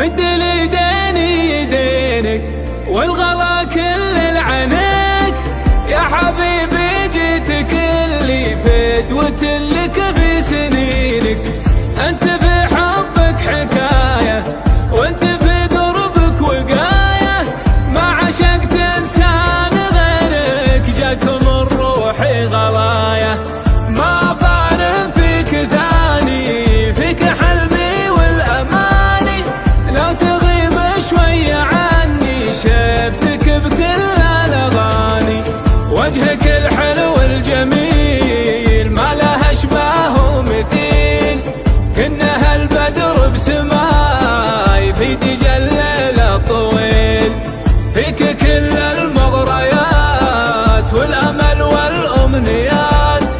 مد لي يدينك والغلا كل العنيك، يا حبيبي جيتك اللي فدوة لك في سنينك. انت في حبك حكاية وانت في قربك وقاية، ما عشقت انسان غيرك جاك من روحي غلاية. ما قارن فيك ثاني، فيك حلمي والاماني، لو تغيب شوية عني شفتك بكل الاغاني. وجهك الحلو الجميل ما له اشباه ومثيل، كأنها البدر بسماي في تجلل الطويل. فيك كل المغريات والامل والامنيات،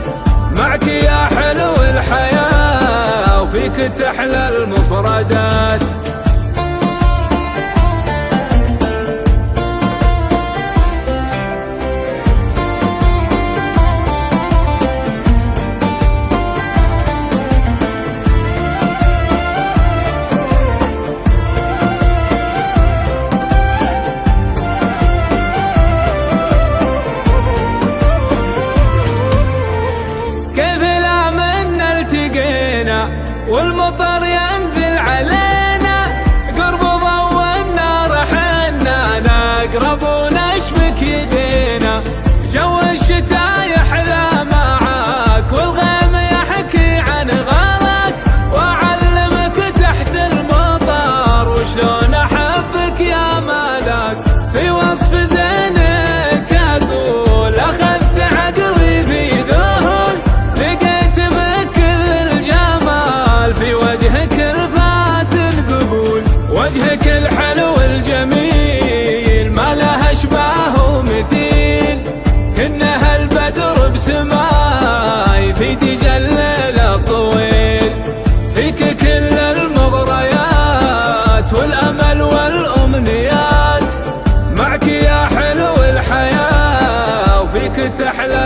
معك يا حلو الحياة وفيك تحلى المفردات. والمطر ينزل علينا قرب ضوء النار، حنا نقرب ونشبك يدينا. جو الشتاء يحلى معاك والغيم يحكي عن غلاك، واعلمك تحت المطر وشلون احبك يا ملاك. في وصف زينك اقول اخذت عقلي في ذهول، لقيت بك الجمال في وجهك الفات القبول. وجهك الحلو الجميل ما له اشباه ومثيل، كأنها البدر بسماي في تجلل الطويل. فيك كل المغريات والامل والامنيات، معك يا حلو الحياة وفيك تحلى